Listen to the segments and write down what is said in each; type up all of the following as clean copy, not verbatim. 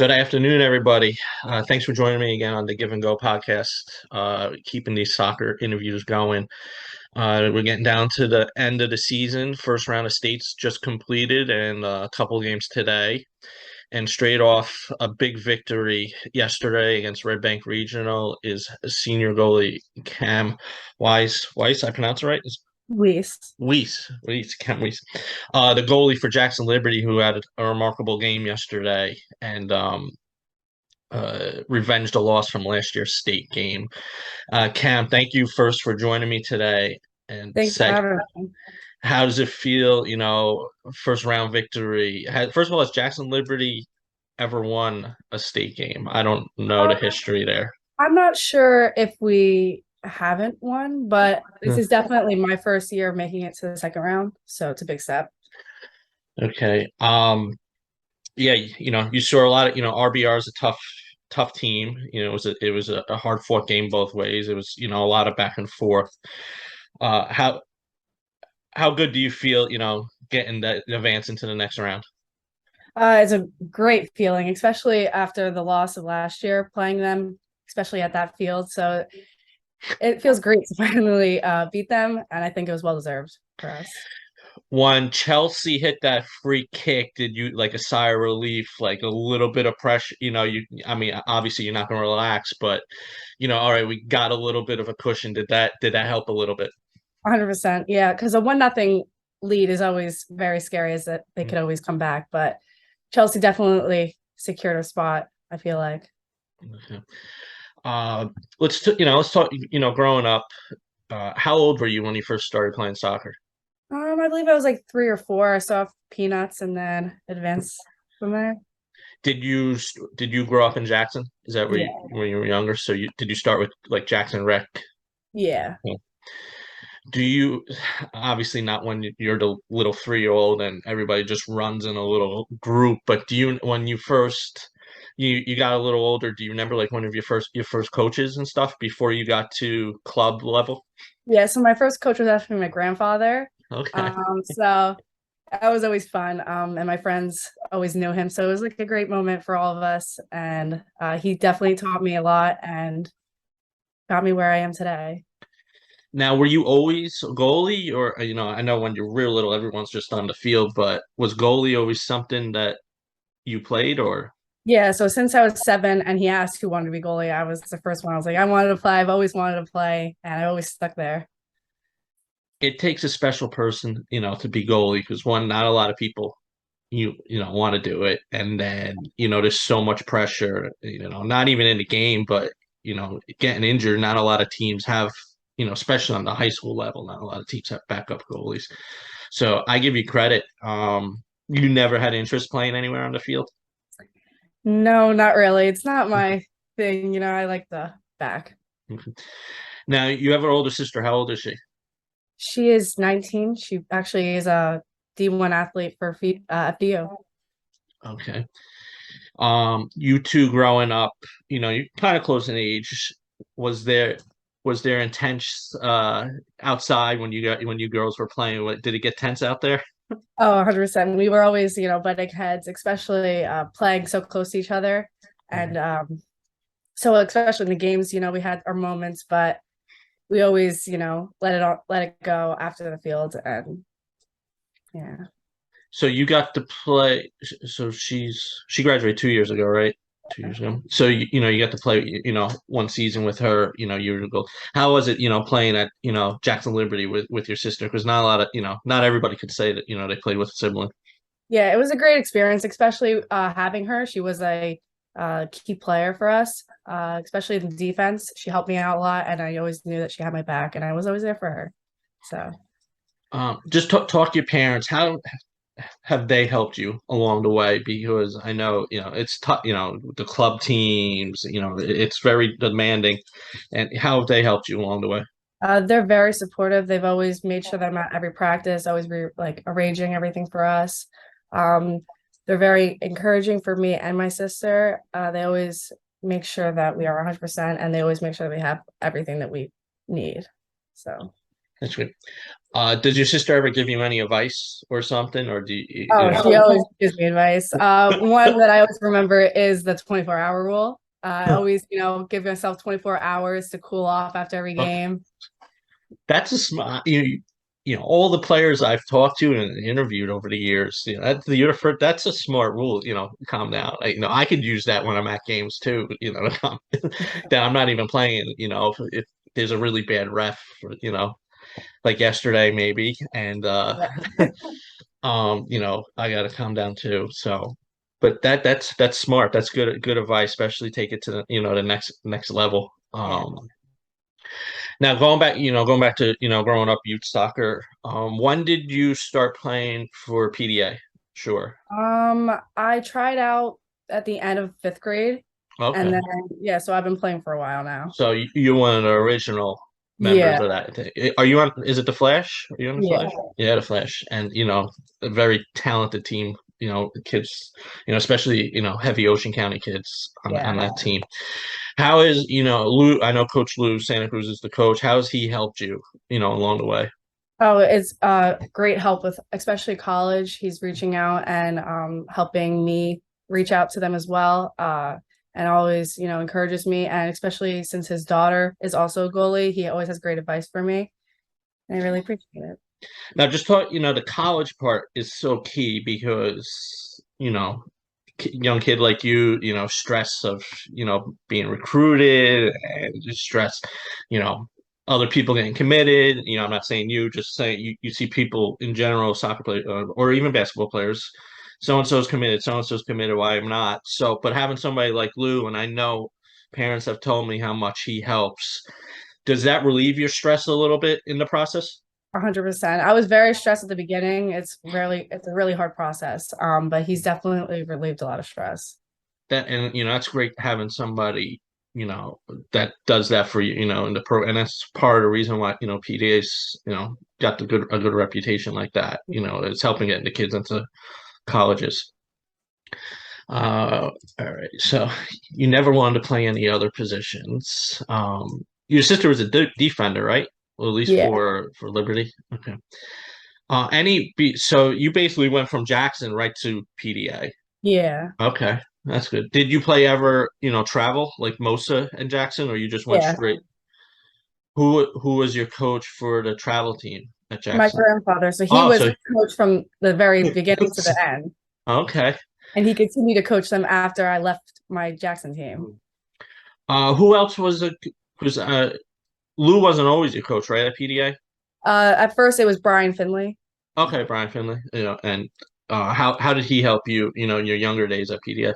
Good afternoon, everybody. Thanks for joining me again on the Give and Go podcast, keeping these soccer interviews going. We're getting down to the end of the season. First round of states just completed, and a couple games today. And straight off, a big victory yesterday against Red Bank Regional is senior goalie Cam Wise. Weiss, I pronounce it right? Luis. Camryn Wiese. The goalie for Jackson Liberty, who had a remarkable game yesterday and revenged a loss from last year's state game. Cam, thank you first for joining me today. And Thanks for second, having me. how does it feel, first round victory? First of all, has Jackson Liberty ever won a state game? I don't know the Um, history there. I'm not sure if we haven't won, but this Hmm. is definitely my first year making it to the second round, so it's a big step. Okay. Yeah, you saw a lot of, RBR is a tough team. It was a hard fought game both ways. It was, a lot of back and forth. Uh, how good do you feel, getting that advance into the next round? It's a great feeling, especially after the loss of last year, playing them, especially at that field. So it feels great to finally beat them, and I think it was well deserved for us. When Chelsea hit that free kick, did you like a sigh of relief, like a little bit of pressure? I mean, obviously you're not going to relax, but all right, we got a little bit of a cushion. Did that help a little bit? 100%. Yeah, because a 1-0 lead is always very scary, as that they could always come back. But Chelsea definitely secured a spot, I feel like. Okay. Let's talk. Growing up, how old were you when you first started playing soccer? I believe I was like 3 or 4. I saw Peanuts and then advanced from there. Did you grow up in Jackson? Is that where you Yeah. when you were younger? So did you start with like Jackson Rec? Yeah. Yeah. Do you obviously not when you're the little 3-year-old and everybody just runs in a little group, but do you when you first you got a little older, do you remember like one of your first coaches and stuff before you got to club level? Yeah. So my first coach was actually my grandfather. Okay. So that was always fun. And my friends always knew him. So it was like a great moment for all of us. And he definitely taught me a lot and got me where I am today. Now, were you always a goalie, or I know when you're real little, everyone's just on the field, but was goalie always something that you played, or Yeah, so since I was 7 and he asked who wanted to be goalie, I was the first one. I was like, I wanted to play. I've always wanted to play, and I always stuck there. it takes a special person, to be goalie because one, not a lot of people want to do it, and then there's so much pressure, not even in the game, but getting injured. Not a lot of teams have, especially on the high school level, not a lot of teams have backup goalies. So I give you credit. You never had interest playing anywhere on the field. No, not really. It's not my thing. I like the back. Now you have an older sister. How old is she? She is 19. She actually is a D1 athlete for FDU. Okay. You two growing up, you kind of close in age. Was there was there intense outside when you girls were playing? Did it get tense out there? Oh, 100%. We were always, butting heads, especially playing so close to each other. And so especially in the games, we had our moments, but we always, let it go after the field. And yeah. So you got to play. So she graduated 2 years ago, right? 2 years ago. So you got to play, one season with her, years ago. How was it, playing at, Jackson Liberty with your sister? Because not a lot of, not everybody could say that, they played with a sibling. Yeah, it was a great experience, especially having her. She was a key player for us, especially in defense. She helped me out a lot, and I always knew that she had my back, and I was always there for her. So Just talk to your parents. How have they helped you along the way? Because I know, it's tough, the club teams, it's very demanding. And how have they helped you along the way? they're very supportive. They've always made sure that I'm at every practice, always like arranging everything for us. Um, they're very encouraging for me and my sister. They always make sure that we are 100%, and they always make sure that we have everything that we need. So. That's good. Does your sister ever give you any advice or something, or do Oh, she always gives me advice. One that I always remember is the 24-hour rule. I always, give myself 24 hours to cool off after every Okay. game. That's a smart. All the players I've talked to and interviewed over the years, that's a smart rule. Calm down. I could use that when I'm at games too. To calm, that I'm not even playing. If there's a really bad ref, like yesterday maybe, and Yeah. I got to calm down too. So, but that's smart. That's good advice, especially take it to the next level. Yeah. Now going back to growing up youth soccer. When did you start playing for PDA? Sure. I tried out at the end of fifth grade, and Okay. then yeah, so I've been playing for a while now. So you're one of the original members Yeah, of that thing. Are you on? Is it the Flash? Are you on the yeah, Flash? Yeah, the Flash, and a very talented team. Kids. Especially heavy Ocean County kids on yeah. that team. How is Lou? I know Coach Lou Santa Cruz is the coach. How has he helped you? Along the way. Oh, it's great help with especially college. He's reaching out and helping me reach out to them as well. And always, encourages me. And especially since his daughter is also a goalie, he always has great advice for me. And I really appreciate it. Now, just thought, the college part is so key because, young kid like stress of, being recruited and just stress, you know, other people getting committed. I'm not saying you, just saying you see people in general, soccer players or even basketball players. So and so's committed, so and so's committed, why I'm not. So, but having somebody like Lou, and I know parents have told me how much he helps, does that relieve your stress a little bit in the process? 100%. I was very stressed at the beginning. It's a really hard process. But he's definitely relieved a lot of stress. That and that's great having somebody that does that for you in the pro, and that's part of the reason why PDA's got a good reputation like that. It's helping getting the kids into colleges. All right, so you never wanted to play any other positions. Your sister was a defender, right? Well, at least Yeah, for Liberty. Okay. So you basically went from Jackson right to PDA. yeah, Okay, that's good. Did you play ever, travel like Mosa and Jackson, or you just went yeah. straight? Who was your coach for the travel team at My Jackson? grandfather. So he Oh, was so coach from the very beginning to the end. okay. And he continued to coach them after I left my Jackson team. Who else was Lou wasn't always your coach, right, at PDA? At first it was Brian Finley. Okay, Brian Finley. And how did he help you, in your younger days at PDA?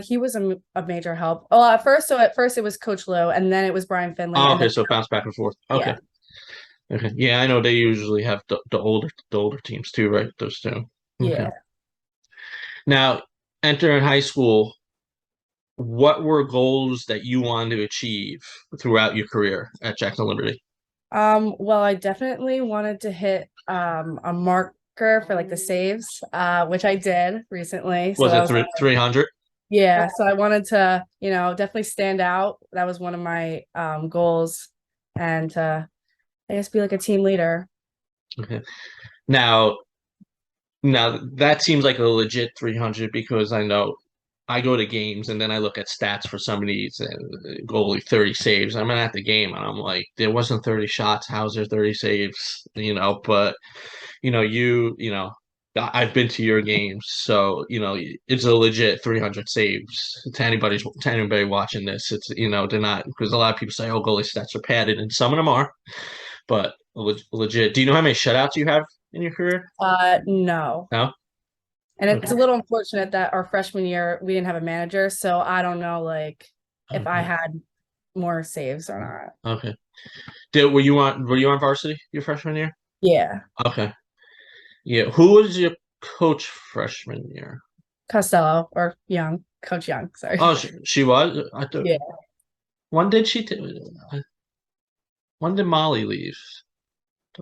He was a major help. Well, at first it was Coach Lowe, and then it was Brian Finley, Oh, and then okay, so it bounced back and forth. Okay. yeah, Okay. Yeah, I know they usually have the older teams too, right? Those two. Okay. yeah. Now, entering high school, what were goals that you wanted to achieve throughout your career at Jackson Liberty? Well, I definitely wanted to hit a marker for like the saves, which I did recently. So Was that it was 300? yeah. So I wanted to, definitely stand out. That was one of my goals, and I guess be like a team leader. Okay. Now, now that seems like a legit 300 because I know I go to games and then I look at stats for some of these goalie 30 saves. I'm at the game and I'm like, there wasn't 30 shots. How's there 30 saves? But I've been to your games, so it's a legit 300 saves to anybody watching this. It's they're not, because a lot of people say, oh, goalie stats are padded, and some of them are, but legit. Do you know how many shutouts you have in your career? No. No. And it's Okay. a little unfortunate that our freshman year we didn't have a manager, so I don't know like if I Okay. had more saves or not. Okay. Were you on varsity your freshman year? Yeah. Okay. Yeah. Who was your coach freshman year? Costello or Young, Coach Young, sorry. Oh, she was. I thought. Yeah. When did she? When did Molly leave?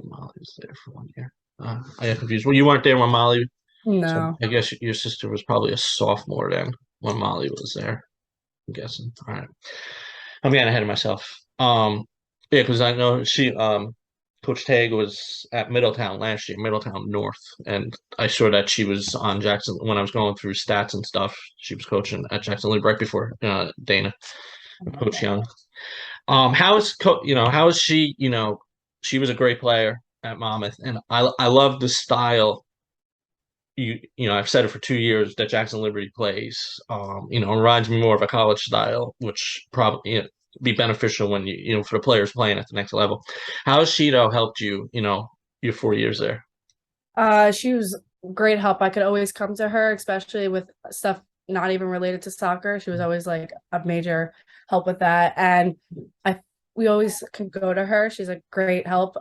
Molly was there for 1 year. I got confused. Well, you weren't there when Molly. So No. I guess your sister was probably a sophomore then when Molly was there. I'm guessing. All right. I'm getting ahead of myself. Yeah, because I know she. Coach Tag was at Middletown last year, Middletown North, and I saw that she was on Jackson when I was going through stats and stuff. She was coaching at Jackson Lee right before Dana, Coach Young. How is she? She was a great player at Monmouth, and I love the style. I've said it for 2 years that Jackson Liberty plays. It reminds me more of a college style, which probably be beneficial when for the players playing at the next level. How has Shido helped you? Your 4 years there. She was great help. I could always come to her, especially with stuff not even related to soccer. She was always like a major help with that. And we always can go to her. She's a great help,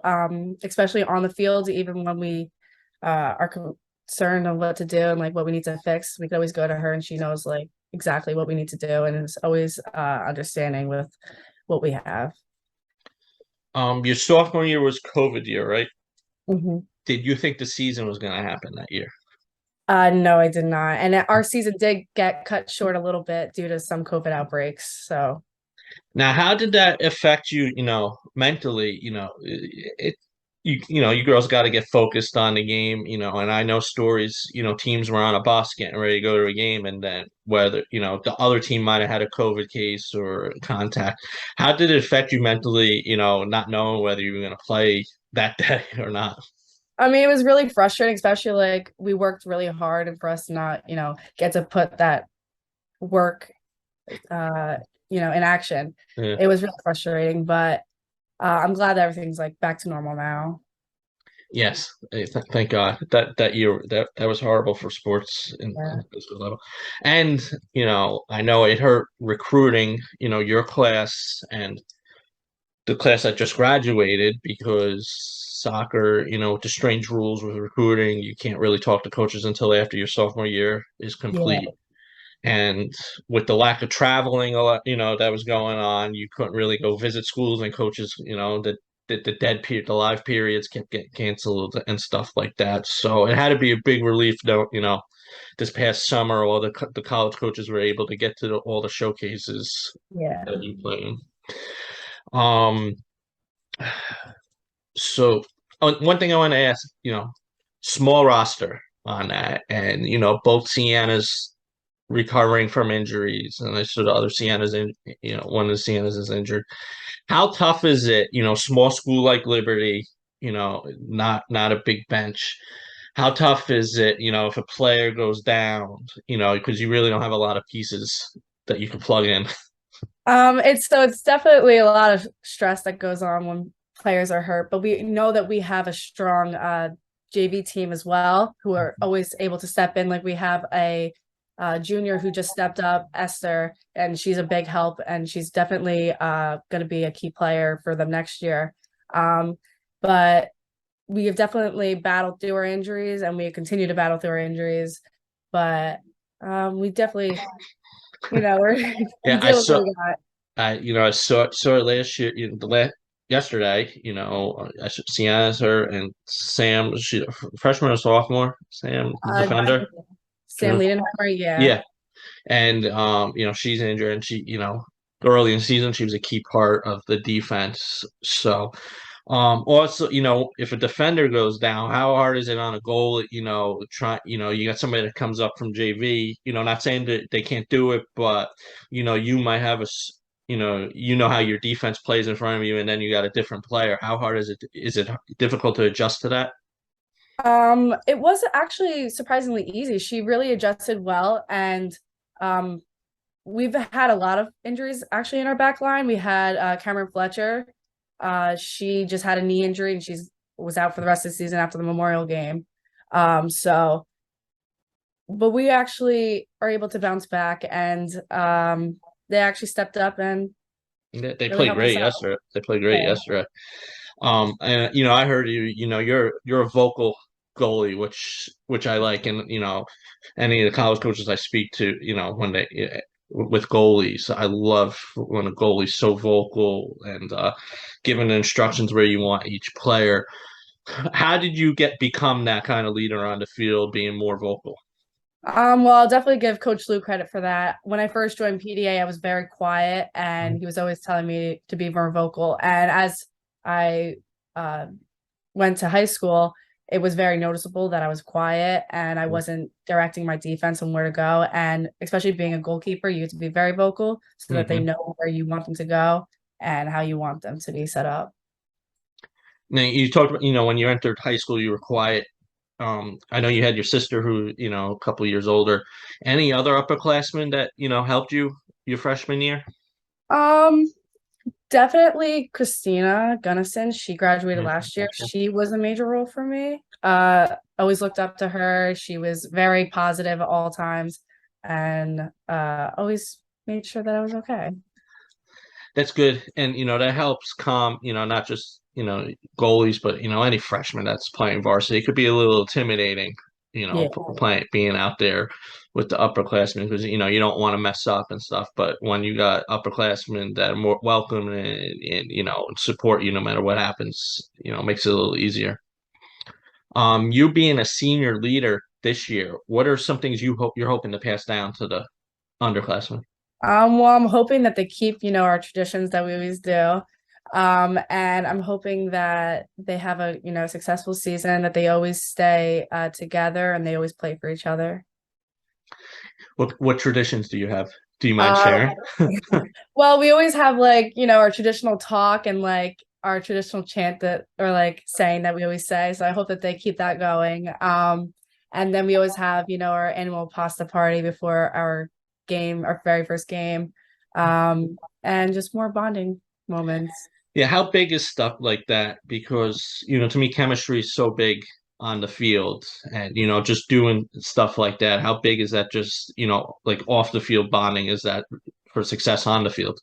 especially on the field, even when we are concerned on what to do and like what we need to fix. We can always go to her and she knows like exactly what we need to do and is always understanding with what we have. Your sophomore year was COVID year, right? Mm-hmm. Did you think the season was going to happen that year? No, I did not. And our season did get cut short a little bit due to some COVID outbreaks. So, Now, how did that affect you, mentally? You girls got to get focused on the game, and I know stories, teams were on a bus getting ready to go to a game, and then whether, the other team might have had a COVID case or contact. How did it affect you mentally, not knowing whether you were going to play that day or not? I mean, it was really frustrating, especially like we worked really hard and for us to not, get to put that work, in action. Yeah. It was really frustrating, but I'm glad that everything's like back to normal now. Yes, thank God that year that was horrible for sports in Yeah. the physical level, and I know it hurt recruiting. Your class and the class that just graduated because soccer, with the strange rules with recruiting, you can't really talk to coaches until after your sophomore year is Yeah. complete. And with the lack of traveling, a lot, that was going on, you couldn't really go visit schools and coaches, the dead period, the live periods kept getting canceled and stuff like that. So it had to be a big relief, though, this past summer, all the college coaches were able to get to all the showcases Yeah. that you play in. Um, so one thing I want to ask, small roster on that, and both Sienna's recovering from injuries, and I saw the other Sienna's in, one of the Sienna's is injured. How tough is it, small school like Liberty, not a big bench. How tough is it, if a player goes down, because you really don't have a lot of pieces that you can plug in. It's definitely a lot of stress that goes on when players are hurt, but we know that we have a strong JV team as well who are always able to step in. Like we have a junior who just stepped up, Esther, and she's a big help, and she's definitely going to be a key player for them next year. But we have definitely battled through our injuries, and we continue to battle through our injuries. But we definitely, we're we Yeah, deal with what we got. I saw it last year, yesterday. I saw Sienna's her and Sam. She freshman or sophomore. Sam, the Uh, defender. Sam Liedenheimer, yeah. Yeah, and she's injured, and she, early in the season she was a key part of the defense. So, also, if a defender goes down, how hard is it on a goal? You got somebody that comes up from JV. Not saying that they can't do it, but you might have how your defense plays in front of you, and then you got a different player. How hard is it? Is it difficult to adjust to that? It was actually surprisingly easy. She really adjusted well, and we've had a lot of injuries actually in our back line. We had Cameron Fletcher. She just had a knee injury and she's was out for the rest of the season after the Memorial game. So but we actually are able to bounce back and they actually stepped up and They really played helped us great out. yesterday. They played great Yeah. yesterday. And I heard you. You're a vocal goalie, which I like, and any of the college coaches I speak to, when they with goalies, I love when a goalie's so vocal and giving the instructions where you want each player. How did you become that kind of leader on the field, being more vocal? Well, I'll definitely give Coach Lou credit for that. When I first joined PDA, I was very quiet and he was always telling me to be more vocal. And as I went to high school, it was very noticeable that I was quiet and I wasn't directing my defense on where to go. And especially being a goalkeeper, you have to be very vocal so that they Hmm. know where you want them to go and how you want them to be set up. Now you talked about, when you entered high school, you were quiet. I know you had your sister who, a couple years older. Any other upperclassmen that, helped you your freshman year? Um, Definitely Christina Gunnison. She graduated Mhm. last year. Okay. She was a major role for me. Always looked up to her. She was very positive at all times and always made sure that I was okay. That's good. And, that helps calm, not just, goalies, but, any freshman that's playing varsity. It could be a little intimidating, Yeah. playing, being out there with the upperclassmen because, you don't want to mess up and stuff. But when you got upperclassmen that are more welcome and support you no matter what happens, it makes it a little easier. You being a senior leader this year, what are some things you're hoping to pass down to the underclassmen? Well, I'm hoping that they keep, our traditions that we always do. And I'm hoping that they have a, successful season, that they always stay together and they always play for each other. What traditions do you have? Do you mind Um, sharing? well, we always have like, our traditional talk and like our traditional chant that or like saying that we always say. So I hope that they keep that going. And then we always have, our annual pasta party before our game, our very first game. And just more bonding moments. Yeah, how big is stuff like that? Because, to me, chemistry is so big on the field and, just doing stuff like that. How big is that just, like off the field bonding is that for success on the field?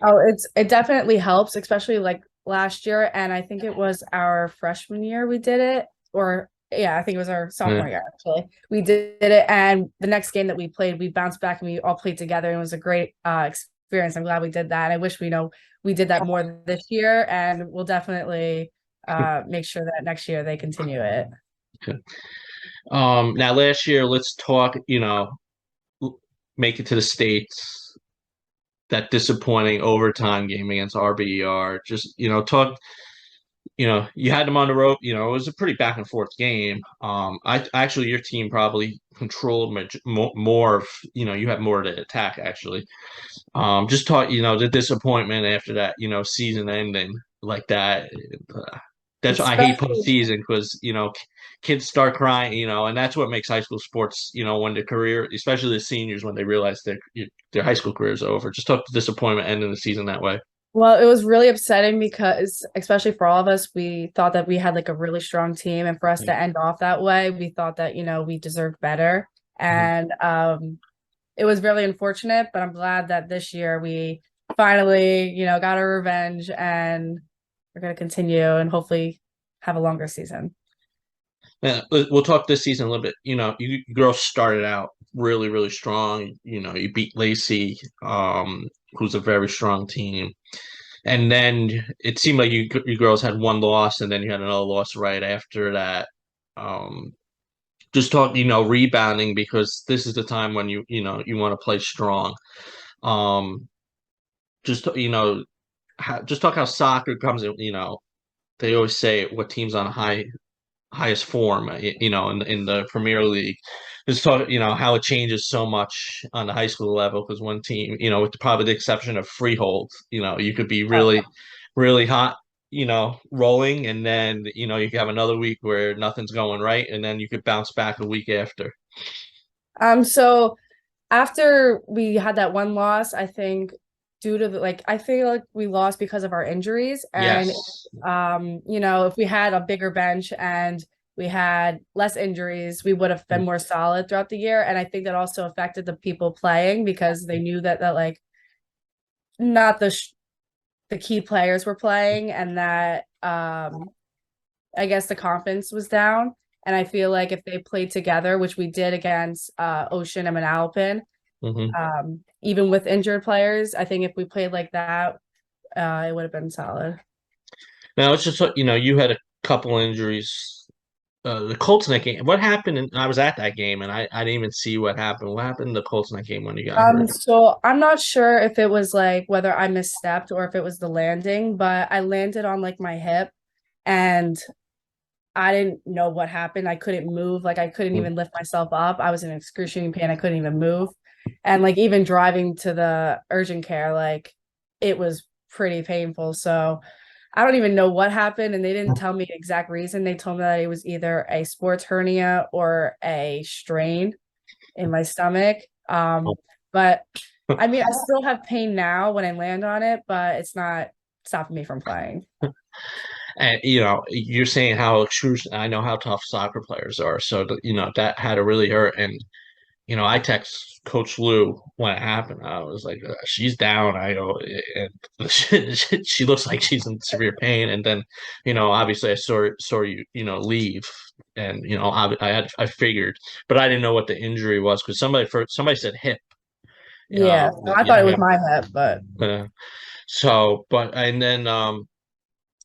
Oh, it definitely helps, especially like last year. And I think it was our freshman year we did it, or yeah, I think it was our sophomore Yeah. year actually. We did it, and the next game that we played, we bounced back and we all played together, and it was a great experience. I'm glad we did that. And I wish we did that more this year, and we'll definitely make sure that next year they continue it. Okay. Now last year, let's talk, make it to the States, that disappointing overtime game against RBER. Just, talk you had them on the rope. It was a pretty back and forth game. I actually your team probably controlled more of, you had more to attack actually. Just talk, the disappointment after that, season ending like that. Uh, that's why I hate Especially postseason because kids start crying, and that's what makes high school sports, when the career, especially the seniors, when they realize their high school career is over. Just talk the disappointment ending the season that way. Well, it was really upsetting because, especially for all of us, we thought that we had like a really strong team, and for us to end off that way, we thought that we deserved better, Mhm. and it was really unfortunate. But I'm glad that this year we finally, got our revenge, and we're gonna continue and hopefully have a longer season. Yeah, we'll talk this season a little bit. You girls started out really, really strong. You beat Lacey, who's a very strong team. And then it seemed like you girls had one loss, and then you had another loss right after that. Um, just talk, rebounding because this is the time when you want to play strong. Um, just just talk how soccer comes in. They always say what teams on highest form, in the Premier League. Just talk, how it changes so much on the high school level because one team, with probably the exception of Freehold, you could be Oh. really, really hot, rolling, and then you could have another week where nothing's going right, and then you could bounce back a week after. So after we had that one loss, I think due to I feel like we lost because of our injuries. And Yes. if we had a bigger bench and we had less injuries, we would have been more solid throughout the year. And I think that also affected the people playing because they knew that like not the key players were playing and that I guess the confidence was down. And I feel like if they played together, which we did against Ocean and Manalapan, Hmm. even with injured players, I think if we played like that, it would have been solid. Now it's just you had a couple injuries. The Colts in that game. What happened? I was at that game, and I didn't even see what happened. What happened in the Colts in that game when you got hurt? So I'm not sure if it was like whether I misstepped or if it was the landing, but I landed on like my hip and I didn't know what happened. I couldn't move. Like I couldn't even lift myself up. I was in excruciating pain. I couldn't even move. And like even driving to the urgent care, like it was pretty painful. So I don't even know what happened. And they didn't tell me the exact reason. They told me that it was either a sports hernia or a strain in my stomach. But I mean, I still have pain now when I land on it, but it's not stopping me from playing. And you're saying how excruciating. I know how tough soccer players are, so that had to really hurt. And I text Coach Lou when it happened. I was like, she's down. I go, and she looks like she's in severe pain. And then, obviously I saw you, leave, and I figured, but I didn't know what the injury was because somebody said hip. Yeah, I thought it was my hip, but but and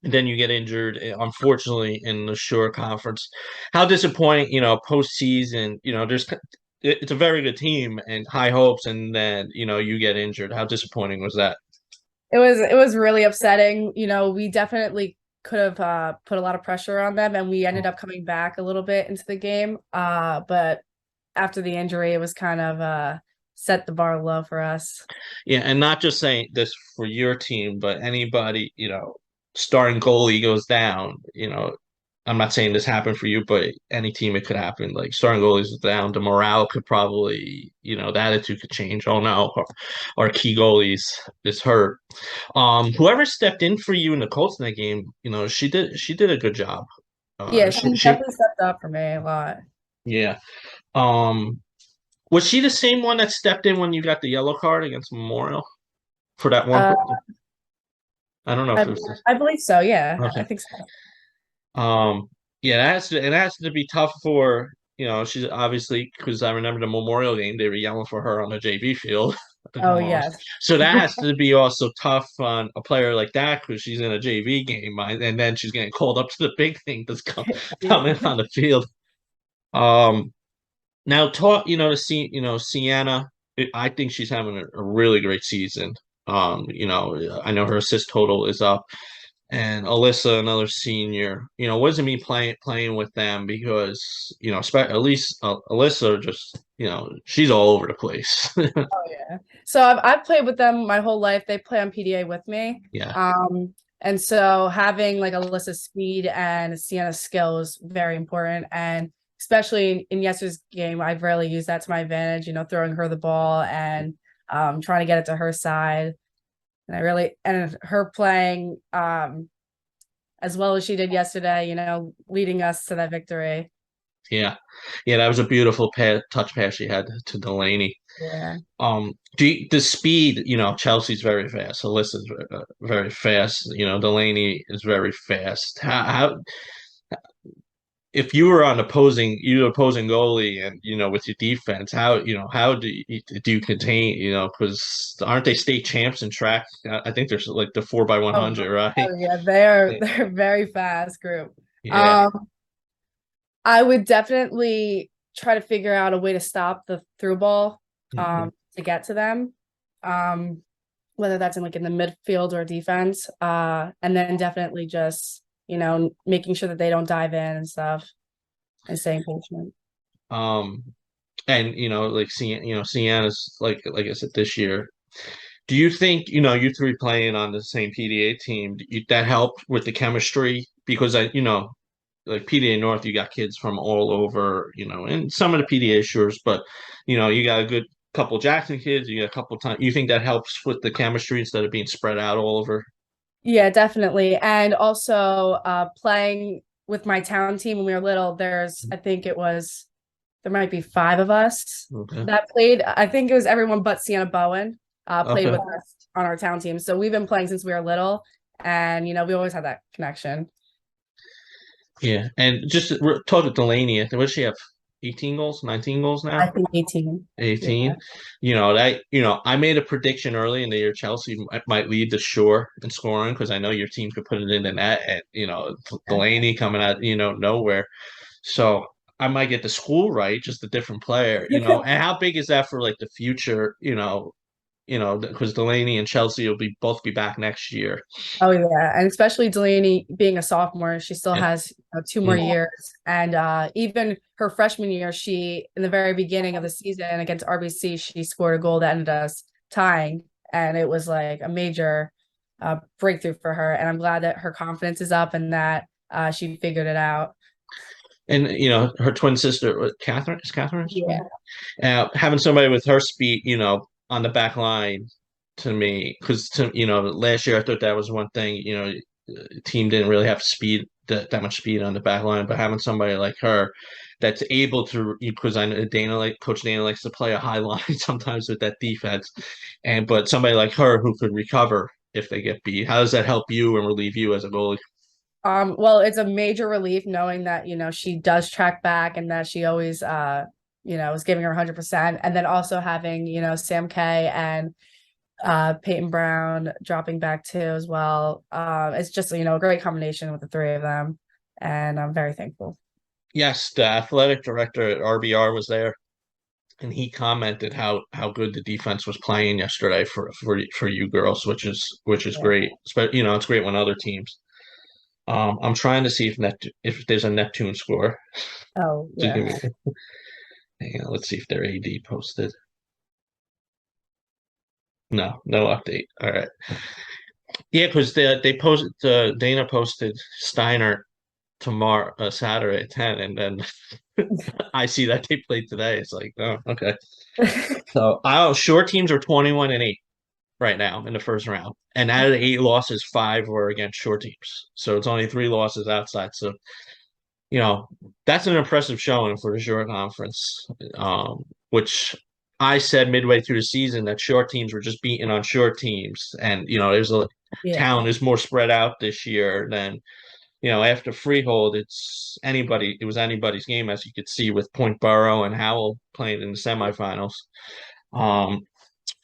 then you get injured, unfortunately, in the Shore Conference. How disappointing, postseason, it's a very good team and high hopes, and then, you get injured. How disappointing was that? it was really upsetting. We definitely could have put a lot of pressure on them, and we ended up coming back a little bit into the game. But after the injury, it was kind of set the bar low for us. Yeah, and not just saying this for your team, but anybody, starting goalie goes down, I'm not saying this happened for you, but any team it could happen. Like starting goalies is down, the morale could probably, the attitude could change. Oh no, our key goalies is hurt. Whoever stepped in for you in the Colts in that game, she did a good job. Yeah, she She definitely stepped up for me a lot. yeah. Um, was she the same one that stepped in when you got the yellow card against Memorial for that one? Uh, I don't know if I, it was this. I believe so. Yeah, I Okay. think so. Yeah, it has to be tough for, she's obviously because I remember the Memorial game, they were yelling for her on the JV field to Oh come on. yes. So that has to be also tough on a player like that because she's in a JV game, and then she's getting called up to the big thing that's coming on the field. Um, Now talk, to see, Sienna, I think she's having a really great season. I know her assist total is up. And Alyssa, another senior, what does it mean playing with them? Because, at least Alyssa just, she's all over the place. Oh yeah. So I've played with them my whole life. They play on PDA with me. Yeah. And so having like Alyssa's speed and Sienna's skill is very important. And especially in yesterday's game, I've rarely used that to my advantage, throwing her the ball and trying to get it to her side. And her playing as well as she did yesterday, leading us to that victory. Yeah. Yeah, that was a beautiful touch pass she had to Delaney. Yeah. The speed, Chelsea's very fast. Alyssa's very fast. Delaney is very fast. How if you were on opposing goalie and with your defense, how do you contain, because aren't they state champs in track? I think there's like the 4x100, right? Oh yeah, they're very fast group. Yeah. Um, I would definitely try to figure out a way to stop the through ball Mhm. to get to them. Whether that's in the midfield or defense. And then definitely just, making sure that they don't dive in and stuff and staying patient. Um, and like seeing, Sienna's like I said this year. Do you think, you three playing on the same PDA team, that helped with the chemistry? Because like PDA North, you got kids from all over, and some of the PDA shores, but you got a good couple Jackson kids, you got a couple times. You think that helps with the chemistry instead of being spread out all over? Yeah, definitely. And also playing with my town team when we were little, I think there might be five of us Okay. that played. I think it was everyone but Sienna Bowen played Okay. with us on our town team. So we've been playing since we were little, and we always had that connection. Yeah, and just talk to Delaney. I think what does she have? 18 goals, 19 goals I now? think 18. Yeah. 18. I made a prediction early in the year Chelsea might lead the Shore in scoring because I know your team could put it in the net, and Delaney coming out nowhere. So I might get the school right, just a different player. And how big is that for like the future? because Delaney and Chelsea will be both be back next year. Oh yeah, and especially Delaney being a sophomore, she still Yeah. has 2 more years. And even her freshman year, she in the very beginning of the season against RBC, she scored a goal that ended us tying, and it was like a major breakthrough for her. And I'm glad that her confidence is up and that she figured it out. And her twin sister, Catherine, is Catherine? Yeah. Having somebody with her speed, on the back line to me, because last year I thought that was one thing. The team didn't really have speed that much speed on the back line, but having somebody like her that's able to, because I know Coach Dana likes to play a high line sometimes with that defense, but somebody like her who could recover if they get beat. How does that help you and relieve you as a goalie? Well, it's a major relief knowing that, she does track back and that she always, is giving her 100%. And then also having, Sam K and Peyton Brown dropping back too as well. It's just, a great combination with the three of them. And I'm very thankful. Yes, the athletic director at RBR was there, and he commented how good the defense was playing yesterday for you girls, which is Yeah. great. It's great when other teams. I'm trying to see if there's a Neptune score. Oh, Just give yeah. me, hang on, let's see if their AD posted. No update. All right. Yeah, because they posted Dana posted Steiner tomorrow, Saturday at 10, and then I see that they played today. It's like, oh, okay. So short teams are 21-8 right now in the first round, and out of the 8 losses, 5 were against short teams. So it's only 3 losses outside. So you know that's an impressive showing for the short conference. Which I said midway through the season that short teams were just beating on short teams, and there's a Yeah. talent is more spread out this year than after Freehold. It was anybody's game, as you could see with Point Borough and Howell playing in the semifinals. Um,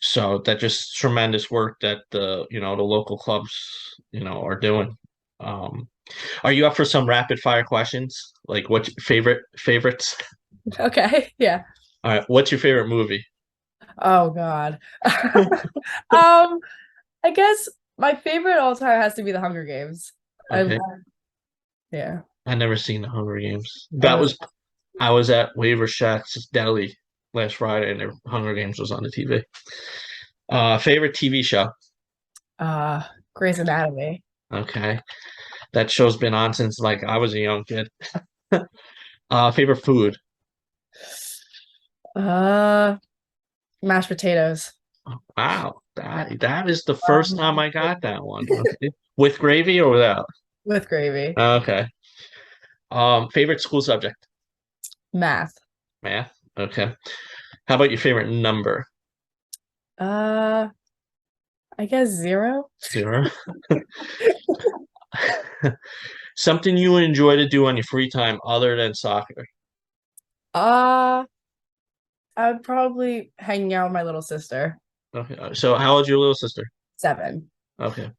so that just tremendous work that the local clubs are doing. Um, are you up for some rapid fire questions? Like, what's your favorites? Okay. Yeah. All right, what's your favorite movie? Oh God. Um, I guess my favorite all time has to be the Hunger Games. I Okay, Yeah. I never seen the Hunger Games. It was I was at Waver Shack's Deli last Friday, and the Hunger Games was on the TV. Favorite TV show? uh Grey's Anatomy. Okay, that show's been on since like I was a young kid. Favorite food? Uh Mashed potatoes. Wow, that is the first Um, time I got that one. Okay. With gravy or without? with gravy. Okay. Favorite school subject? Math. Math. Okay. How about your favorite number? Uh, I guess 0. 0. Something you enjoy to do on your free time other than soccer? Uh, I'd probably hang out with my little sister. Okay. So how old's your little sister? 7, Okay.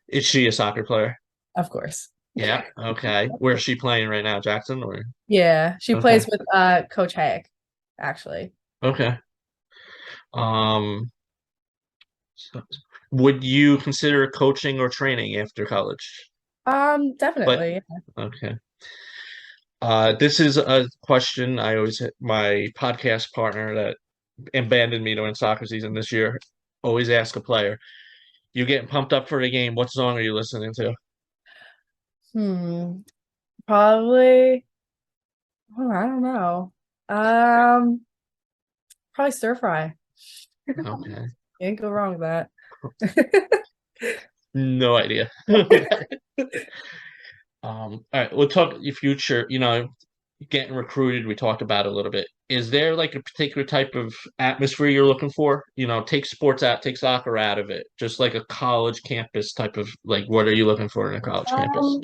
Is she a soccer player? of course. Yeah. Okay. Where's she playing right now? Jackson or? Yeah, she Okay. plays with Coach Hayek, actually. Okay. Um, so would you consider coaching or training after college? But Definitely. okay. This is a question I always my podcast partner that abandoned me during soccer season this year always ask a player, you getting pumped up for the game, what song are you listening to? Hmm. Probably. Oh, I don't know. Um, Probably stir fry. Okay. Can't go wrong with that. No idea. All right, we'll talk your future, getting recruited, we talked about a little bit. Is there like a particular type of atmosphere you're looking for? Take sports out, take soccer out of it. Just like a college campus type of like what are you looking for in a college campus? Um,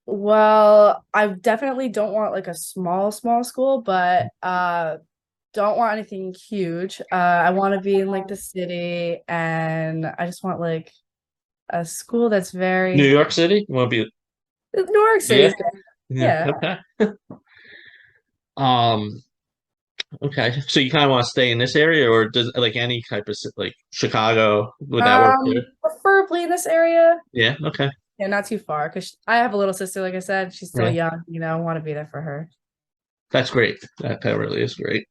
well, I definitely don't want like a small school, but don't want anything huge. I want to be in like the city, and I just want like a school that's New very York City? You want to be New York yeah? City's good. Yeah. Yeah. Okay. Um Okay. So you kind of want to stay in this area, or does like any type of like Chicago, would that work too? Preferably in this area. Yeah. Okay. Yeah, not too far because I have a little sister, like I said, she's still Yeah. young, want to be there for her. That's great. That really is great.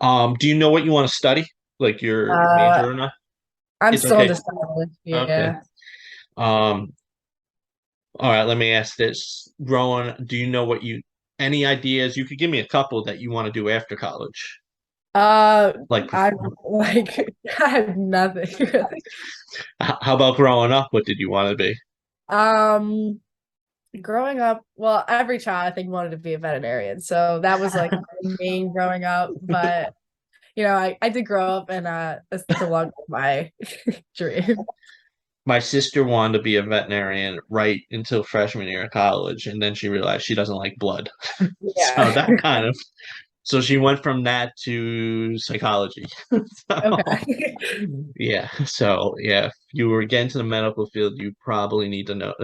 Do you know what you want to study? Like your Uh, major or not? I'm It's still okay. undecided. Okay. Yeah. Um, all right, let me ask this. Do you know any ideas? You could give me a couple that you want to do after college. Uh, Like, I like I have nothing really. how about growing up? What did you want to be? Um, Growing up, well, every child I think wanted to be a veterinarian, so that was like my main growing up. But I did grow up, and that's no longer my dream. My sister wanted to be a veterinarian right until freshman year of college, and then she realized she doesn't like blood. So Yeah. that kind of so she went from that to psychology. So Okay. yeah, so yeah, if you were getting to the medical field, you probably need to know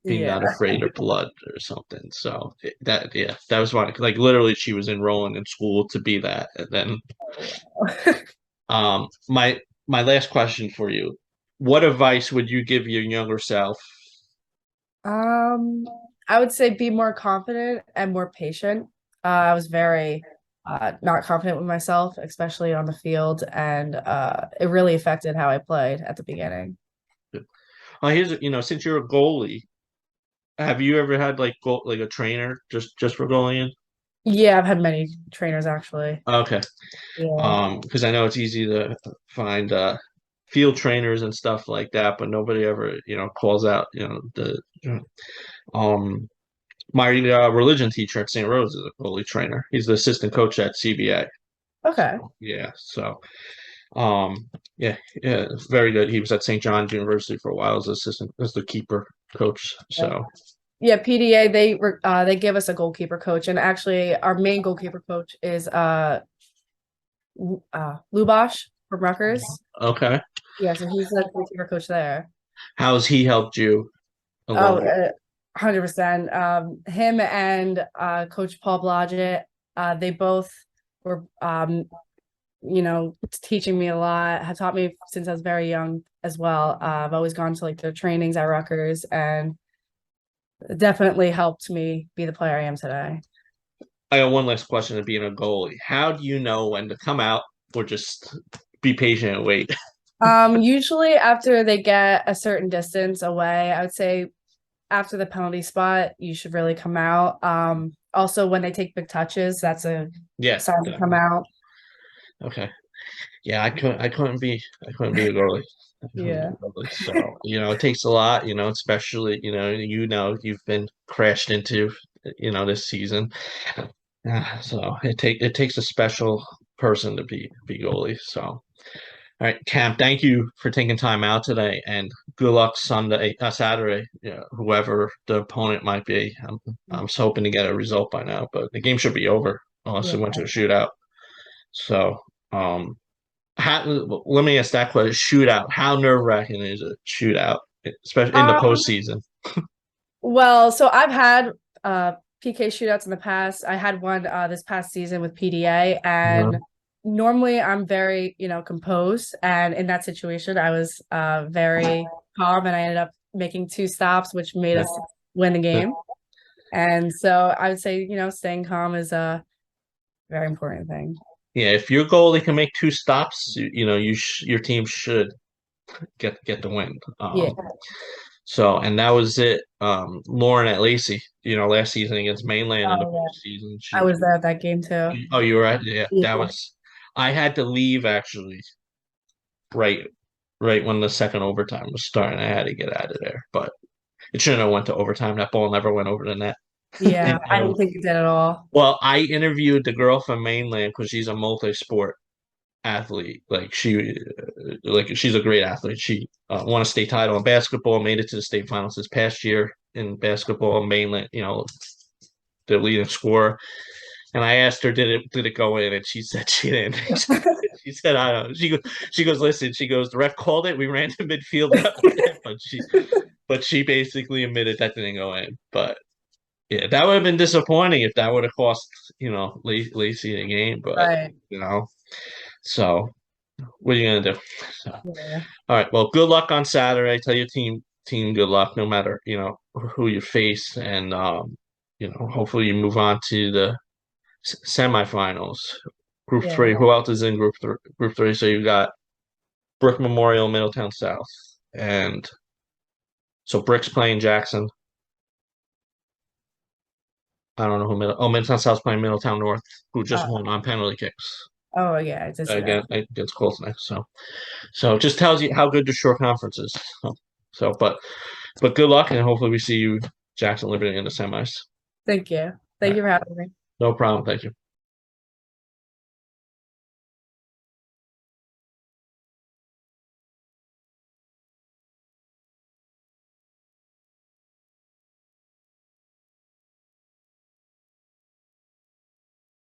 be Yeah. not afraid of blood or something. So that yeah, that was why like literally she was enrolling in school to be that. And then my last question for you, what advice would you give your younger self? Um, I would say be more confident and more patient. I was very not confident with myself, especially on the field, and it really affected how I played at the beginning. Since you're a goalie, have you ever had like a trainer just for goalie? Yeah, I've had many trainers actually. Okay. Yeah. Because I know it's easy to find field trainers and stuff like that, but nobody ever, calls out, the um my religion teacher at St. Rose is a goalie trainer. He's the assistant coach at CBA. Okay. So yeah, so um yeah, yeah, it's very good. He was at St. John's University for a while as assistant as the keeper coach. So Yeah, PDA they give us a goalkeeper coach, and actually our main goalkeeper coach is Lubosh from Rutgers. okay. Yeah, so he's the goalkeeper coach there. How's he helped you Oh, along? 100%. Him and Coach Paul Blodgett, they both were, teaching me a lot, have taught me since I was very young as well. I've always gone to like their trainings at Rutgers, and it definitely helped me be the player I am today. I got one last question of being a goalie. How do you know when to come out or just be patient and wait? Usually after they get a certain distance away, I would say after the penalty spot, you should really come out. Also when they take big touches, that's a Yeah, sign to come definitely. out. Okay. Yeah, I couldn't be a goalie. I couldn't be Yeah. a goalie. So, it takes a lot, especially, you've been crashed into, this season. So it takes a special person to be goalie. So all right, Cam, thank you for taking time out today and good luck Saturday, whoever the opponent might be. I'm just hoping to get a result by now, but the game should be over unless Yeah. it went to a shootout. So, um, let me ask that question. Shootout. How nerve-wracking is a shootout, especially in the Um, postseason? well, so I've had PK shootouts in the past. I had one this past season with PDA, and normally I'm very, composed. And in that situation, I was very calm, and I ended up making two stops, which made us win the game. And so I would say, staying calm is a very important thing. Yeah, if your goalie can make two stops, your team should get the win. Yeah. And that was it. Lauren at Lacey, last season against Mainland in the Oh, yeah. postseason. I was there at that game too. Oh, you were right. Yeah, Yeah. that was. I had to leave actually right, right when the second overtime was starting. I had to get out of there, but it shouldn't have went to overtime. That ball never went over the net. Yeah, I didn't think it did at all. Well, I interviewed the girl from Mainland because she's a multi-sport athlete. Like she's a great athlete. She won a state title in basketball, made it to the state finals this past year in basketball. Mainland, the leading scorer. And I asked her, did it go in? And she said she didn't. She said, I don't know. She goes, listen. She goes, the ref called it. We ran to midfield, but she basically admitted that didn't go in. But Yeah, that would have been disappointing if that would have cost, Lacey the game, but Right. you know, so what are you gonna do? So, Yeah. all right, well, good luck on Saturday. Tell your team good luck, no matter, who you face, and hopefully you move on to the semifinals. Group three. Yeah. Who else is in group three? So you got Brook Memorial, Middletown South, and so Brick's playing Jackson. I don't know who Middletown South's playing Middletown North, who just Uh, won on penalty kicks oh yeah, I did see that. against Colts next. So it just tells you how good the short conference is. But good luck, and hopefully we see you Jackson Liberty in the semis. Thank you. All Thank right, you for having me. no problem. Thank you.